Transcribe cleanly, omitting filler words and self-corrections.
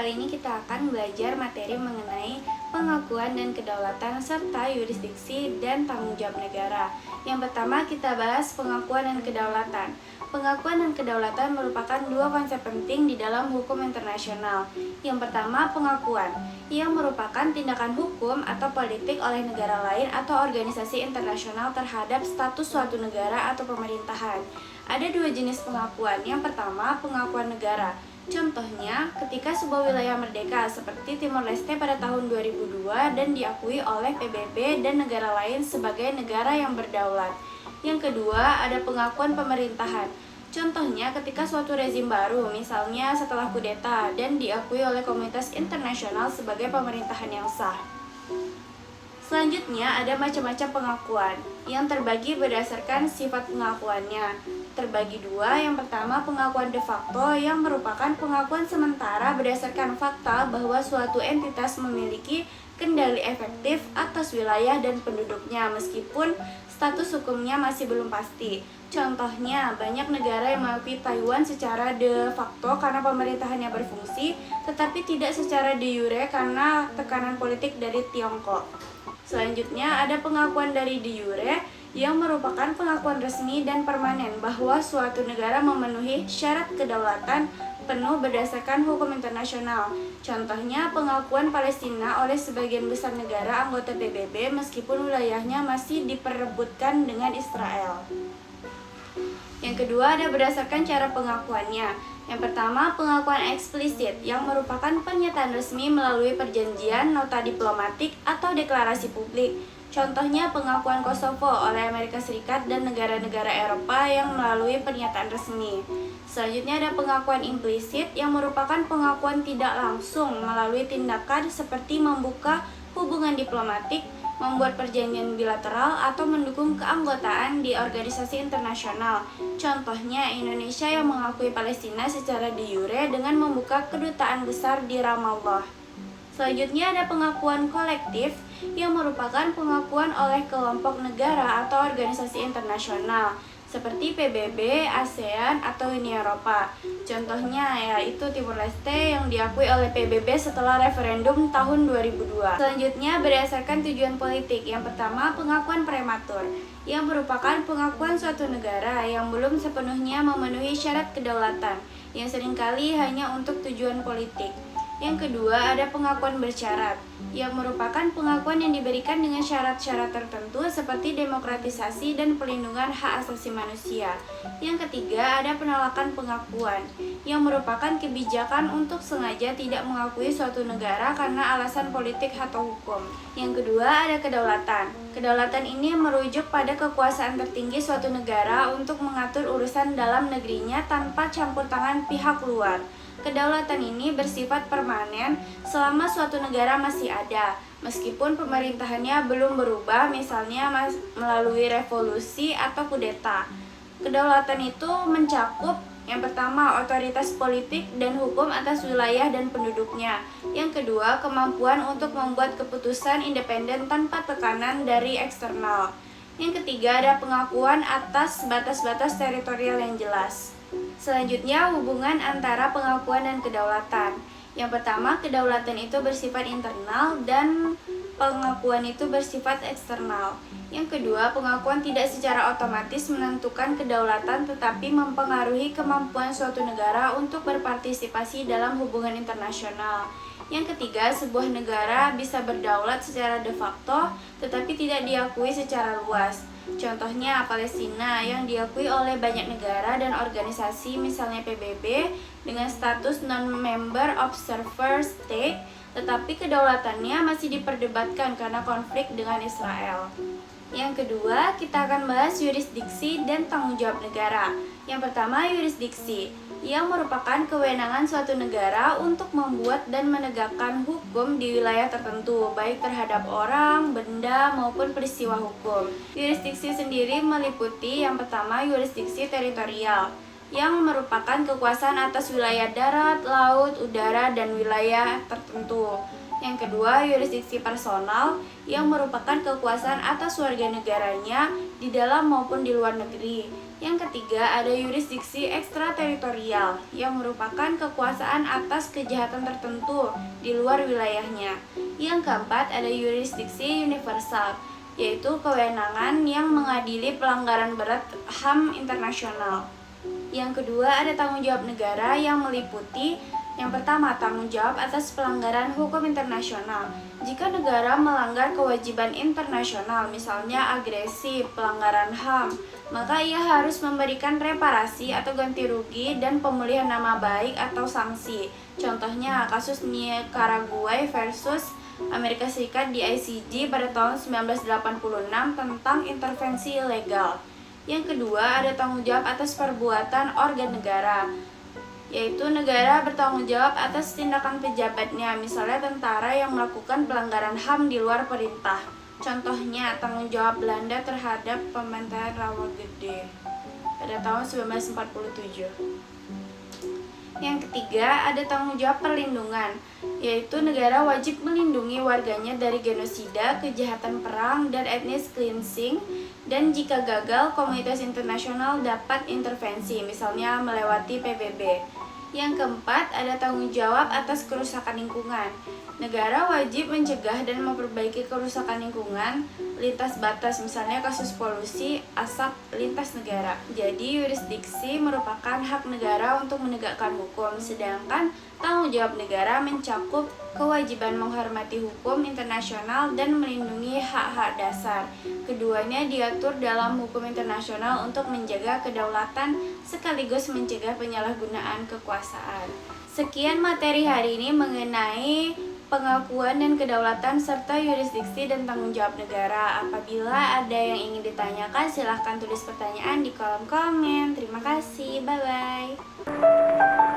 Kali ini kita akan belajar materi mengenai pengakuan dan kedaulatan serta yurisdiksi dan tanggung jawab negara. Yang pertama kita bahas pengakuan dan kedaulatan. Pengakuan dan kedaulatan merupakan dua konsep penting di dalam hukum internasional. Yang pertama, pengakuan, yang merupakan tindakan hukum atau politik oleh negara lain atau organisasi internasional terhadap status suatu negara atau pemerintahan. Ada dua jenis pengakuan. Yang pertama, pengakuan negara. Contohnya, ketika sebuah wilayah merdeka seperti Timor Leste pada tahun 2002 dan diakui oleh PBB dan negara lain sebagai negara yang berdaulat. Yang kedua, ada pengakuan pemerintahan. Contohnya, ketika suatu rezim baru, misalnya setelah kudeta, dan diakui oleh komunitas internasional sebagai pemerintahan yang sah. Selanjutnya, ada macam-macam pengakuan yang terbagi berdasarkan sifat pengakuannya. Terbagi dua, yang pertama pengakuan de facto yang merupakan pengakuan sementara berdasarkan fakta bahwa suatu entitas memiliki kendali efektif atas wilayah dan penduduknya meskipun status hukumnya masih belum pasti. Contohnya, banyak negara yang mengakui Taiwan secara de facto karena pemerintahannya berfungsi, tetapi tidak secara de jure karena tekanan politik dari Tiongkok. Selanjutnya, ada pengakuan dari de jure yang merupakan pengakuan resmi dan permanen bahwa suatu negara memenuhi syarat kedaulatan penuh berdasarkan hukum internasional. Contohnya, pengakuan Palestina oleh sebagian besar negara anggota PBB meskipun wilayahnya masih diperebutkan dengan Israel. Yang kedua, ada berdasarkan cara pengakuannya. Yang pertama, pengakuan eksplisit yang merupakan pernyataan resmi melalui perjanjian, nota diplomatik, atau deklarasi publik. Contohnya, pengakuan Kosovo oleh Amerika Serikat dan negara-negara Eropa yang melalui pernyataan resmi. Selanjutnya ada pengakuan implisit yang merupakan pengakuan tidak langsung melalui tindakan seperti membuka hubungan diplomatik, membuat perjanjian bilateral, atau mendukung keanggotaan di organisasi internasional. Contohnya, Indonesia yang mengakui Palestina secara de jure dengan membuka kedutaan besar di Ramallah. Selanjutnya ada pengakuan kolektif yang merupakan pengakuan oleh kelompok negara atau organisasi internasional seperti PBB, ASEAN, atau Uni Eropa. Contohnya yaitu Timor Leste yang diakui oleh PBB setelah referendum tahun 2002. Selanjutnya berdasarkan tujuan politik. Yang pertama, pengakuan prematur yang merupakan pengakuan suatu negara yang belum sepenuhnya memenuhi syarat kedaulatan yang seringkali hanya untuk tujuan politik. Yang kedua, ada pengakuan bersyarat, yang merupakan pengakuan yang diberikan dengan syarat-syarat tertentu seperti demokratisasi dan pelindungan hak asasi manusia. Yang ketiga, ada penolakan pengakuan, yang merupakan kebijakan untuk sengaja tidak mengakui suatu negara karena alasan politik atau hukum. Yang kedua, ada kedaulatan. Kedaulatan ini merujuk pada kekuasaan tertinggi suatu negara untuk mengatur urusan dalam negerinya tanpa campur tangan pihak luar. Kedaulatan ini bersifat permanen selama suatu negara masih ada, meskipun pemerintahannya belum berubah, misalnya melalui revolusi atau kudeta. Kedaulatan itu mencakup yang pertama, otoritas politik dan hukum atas wilayah dan penduduknya. Yang kedua, kemampuan untuk membuat keputusan independen tanpa tekanan dari eksternal. Yang ketiga, ada pengakuan atas batas-batas teritorial yang jelas. Selanjutnya, hubungan antara pengakuan dan kedaulatan. Yang pertama, kedaulatan itu bersifat internal dan pengakuan itu bersifat eksternal. Yang kedua, pengakuan tidak secara otomatis menentukan kedaulatan tetapi mempengaruhi kemampuan suatu negara untuk berpartisipasi dalam hubungan internasional. Yang ketiga, sebuah negara bisa berdaulat secara de facto tetapi tidak diakui secara luas. Contohnya Palestina yang diakui oleh banyak negara dan organisasi misalnya PBB dengan status non-member observer state, tetapi kedaulatannya masih diperdebatkan karena konflik dengan Israel. Yang kedua, kita akan bahas yurisdiksi dan tanggung jawab negara. Yang pertama, yurisdiksi, yang merupakan kewenangan suatu negara untuk membuat dan menegakkan hukum di wilayah tertentu, baik terhadap orang, benda, maupun peristiwa hukum. Yurisdiksi sendiri meliputi yang pertama, yurisdiksi teritorial, yang merupakan kekuasaan atas wilayah darat, laut, udara, dan wilayah tertentu. Yang kedua, yurisdiksi personal yang merupakan kekuasaan atas warga negaranya di dalam maupun di luar negeri. Yang ketiga, ada yurisdiksi ekstrateritorial yang merupakan kekuasaan atas kejahatan tertentu di luar wilayahnya. Yang keempat, ada yurisdiksi universal, yaitu kewenangan yang mengadili pelanggaran berat HAM internasional. Yang kedua, ada tanggung jawab negara yang meliputi yang pertama, tanggung jawab atas pelanggaran hukum internasional. Jika negara melanggar kewajiban internasional, misalnya agresi, pelanggaran HAM, maka ia harus memberikan reparasi atau ganti rugi dan pemulihan nama baik atau sanksi. Contohnya, kasus Nicaragua versus Amerika Serikat di ICJ pada tahun 1986 tentang intervensi ilegal. Yang kedua, ada tanggung jawab atas perbuatan organ negara, yaitu negara bertanggung jawab atas tindakan pejabatnya, misalnya tentara yang melakukan pelanggaran HAM di luar perintah. Contohnya, tanggung jawab Belanda terhadap pembantaian Rawagede pada tahun 1947. Yang ketiga, ada tanggung jawab perlindungan, yaitu negara wajib melindungi warganya dari genosida, kejahatan perang, dan etnis cleansing, dan jika gagal, komunitas internasional dapat intervensi, misalnya melewati PBB. Yang keempat, ada tanggung jawab atas kerusakan lingkungan. Negara wajib mencegah dan memperbaiki kerusakan lingkungan lintas batas, misalnya kasus polusi asap lintas negara. Jadi, yurisdiksi merupakan hak negara untuk menegakkan hukum, sedangkan tanggung jawab negara mencakup kewajiban menghormati hukum internasional dan melindungi hak-hak dasar. Keduanya diatur dalam hukum internasional untuk menjaga kedaulatan sekaligus mencegah penyalahgunaan kekuasaan. Sekian materi hari ini mengenai pengakuan dan kedaulatan serta yurisdiksi dan tanggung jawab negara. Apabila ada yang ingin ditanyakan, silahkan tulis pertanyaan di kolom komen. Terima kasih, bye-bye.